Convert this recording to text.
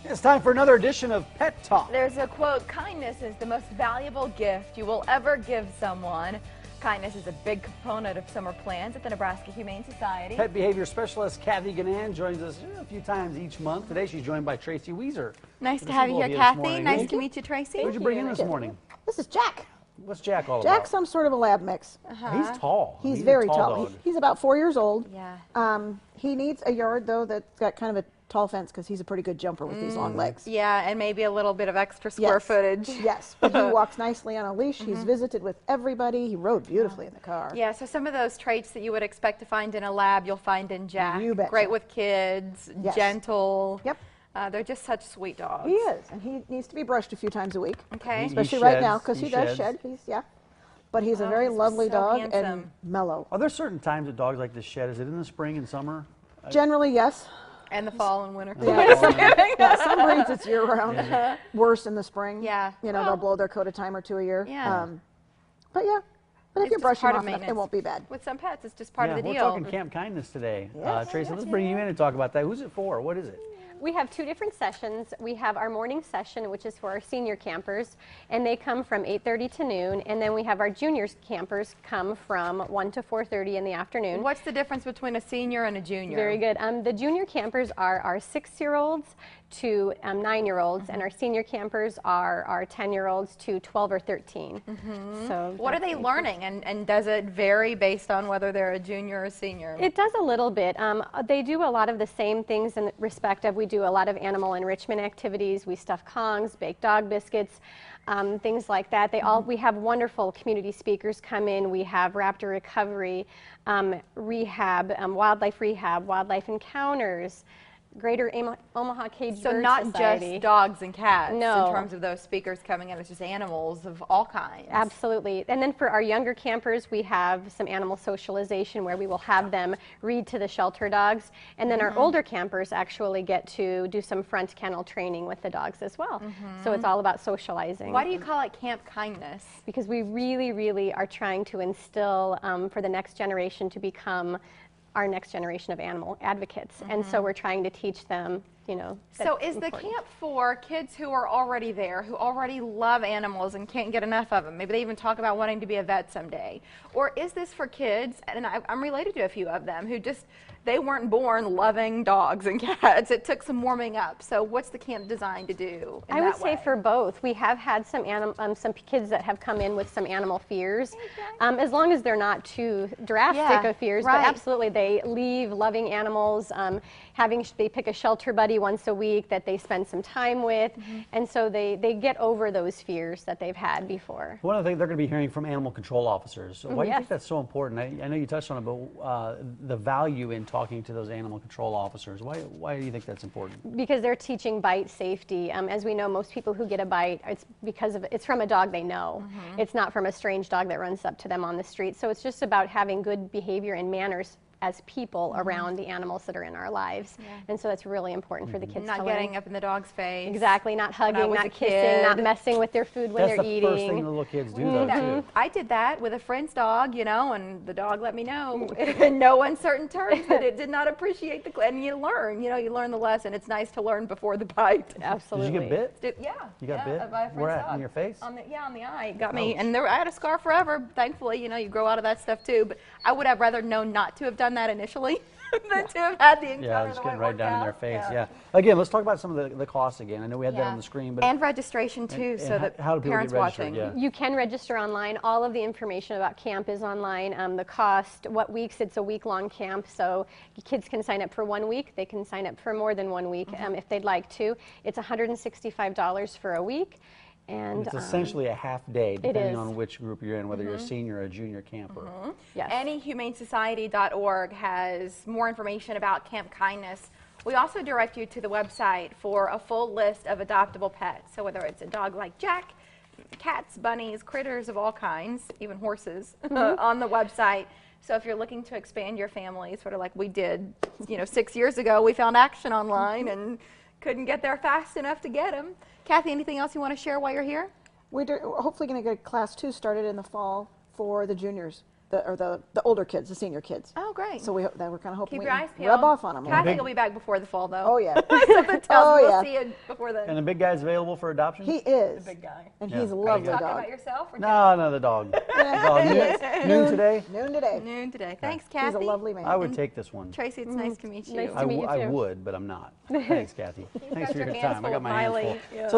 It's time for another edition of Pet Talk. There's a quote, kindness is the most valuable gift you will ever give someone. Kindness is a big component of summer plans at the Nebraska Humane Society. Pet behavior specialist Kathy Ganan joins us a few times each month. Today she's joined by Tracy Weezer. Nice to have you here, Kathy. Nice to meet you, Tracy. What did you bring in this morning? This is Jack. What's Jack all about? Jack's some sort of a lab mix. He's tall. He's very a tall. He's about 4 years old. Yeah. He needs a yard, though, that's got kind of a tall fence because he's a pretty good jumper with these long legs. Yeah, and maybe a little bit of extra square footage. Yes, but he walks nicely on a leash. He's visited with everybody. He rode beautifully in the car. Yeah, so some of those traits that you would expect to find in a lab, you'll find in Jack. You betcha. Great with kids, gentle. Yep. They're just such sweet dogs. He is, and he needs to be brushed a few times a week. Okay. Especially right now because he does shed. But he's a very he's lovely so dog handsome. and mellow. Are there certain times that dogs like to shed? Is it in the spring and summer? Generally, yes. And the fall and winter. Yeah, some breeds it's year round. Worse in the spring. Yeah. You know, they'll blow their coat a time or two a year. Yeah. But yeah, but if It's you just brush part them of off enough, it maintenance. won't be bad. With some pets, it's just part of the We're deal. talking Camp Kindness today. Yes. Tracy, let's bring you in and talk about that. Who's it for? What is it? We have two different sessions. We have our morning session, which is for our senior campers, and they come from 8:30 to noon, and then we have our juniors campers come from 1 to 4:30 in the afternoon. What's the difference between a senior and a junior? Very good. The junior campers are our 6-year-olds to 9-year-olds, and our senior campers are our 10-year-olds to 12 or 13. So what are they learning, and does it vary based on whether they're a junior or a senior? It does a little bit. They do a lot of the same things in respect of, we do a lot of animal enrichment activities. We stuff Kongs, baked dog biscuits, things like that. We have wonderful community speakers come in. We have raptor recovery, rehab, wildlife encounters, Greater Omaha Cage So Bird not Society. just dogs and cats No. in terms of those speakers coming in, it's just animals of all kinds. Absolutely. And then for our younger campers, we have some animal socialization where we will have them read to the shelter dogs. And then our older campers actually get to do some front kennel training with the dogs as well. So it's all about socializing. Why do you call it Camp Kindness? Because we really, really are trying to instill for the next generation to become our next generation of animal advocates. And so we're trying to teach them, you know. So is the camp for kids who are already there, who already love animals and can't get enough of them? Maybe they even talk about wanting to be a vet someday. Or is this for kids, and I'm related to a few of them, who just, they weren't born loving dogs and cats. It took some warming up. So what's the camp designed to do in I would that say way? for both. We have had some kids that have come in with some animal fears, as long as they're not too drastic of fears. But absolutely, they leave loving animals, they pick a shelter buddy once a week that they spend some time with, and so they get over those fears that they've had before. One of the things they're going to be hearing from animal control officers. So why do you think that's so important? I know you touched on it, but the value in talking to those animal control officers, why do you think that's important? Because they're teaching bite safety. As we know, most people who get a bite, it's from a dog they know. It's not from a strange dog that runs up to them on the street. So it's just about having good behavior and manners as people around the animals that are in our lives. And so that's really important for the kids to learn. Not getting up in the dog's face. Exactly, not hugging, not kissing, not messing with their food when they're eating. That's the first thing the little kids do, though, too. I did that with a friend's dog, you know, and the dog let me know in no uncertain terms that it did not appreciate and you learn the lesson. It's nice to learn before the bite. Absolutely. Did you get bit? Yeah. You got bit? By a friend's Where at? dog. In your face? On the eye. It got me. And I had a scar forever, thankfully. You know, you grow out of that stuff too. But I would have rather known not to have done that initially than to have had the encounter. Yeah, just getting right down in their face. Yeah. Again, let's talk about some of the costs again. I know we had that on the screen, but and registration too, so that how do people parents get registered? watching. You can register online. All of the information about camp is online. The cost, what weeks, it's a week-long camp, so kids can sign up for 1 week. They can sign up for more than 1 week if they'd like to. It's $165 for a week. And it's essentially a half day, depending on which group you're in, whether you're a senior or a junior camper. Yes. AnyHumaneSociety.org has more information about Camp Kindness. We also direct you to the website for a full list of adoptable pets. So whether it's a dog like Jack, cats, bunnies, critters of all kinds, even horses, on the website. So if you're looking to expand your family, sort of like we did, 6 years ago, we found Action online and couldn't get there fast enough to get them. Kathy, anything else you want to share while you're here? We're hopefully going to get Class 2 started in the fall for the juniors. the older kids, the senior kids. Oh, great. So we're kind of hoping Keep we your can eyes peeled. rub off on them. Kathy will be back before the fall, though. Oh yeah. Something tells Oh, me we'll yeah. see it before then. And the big guy's available for adoption? He is. Big guy. And Yeah. he's a Are you lovely Talking dog. about yourself? Or No, the dog. Yeah, Dog. he is. Noon today? Noon today. Noon today. Thanks, Kathy. He's a lovely man. I would take this one. Tracy, it's nice to meet you. Nice to meet you I too. would, but I'm not. Thanks, Kathy. Thanks got for your your hands time. I full got of my hands Miley. full. Yeah. So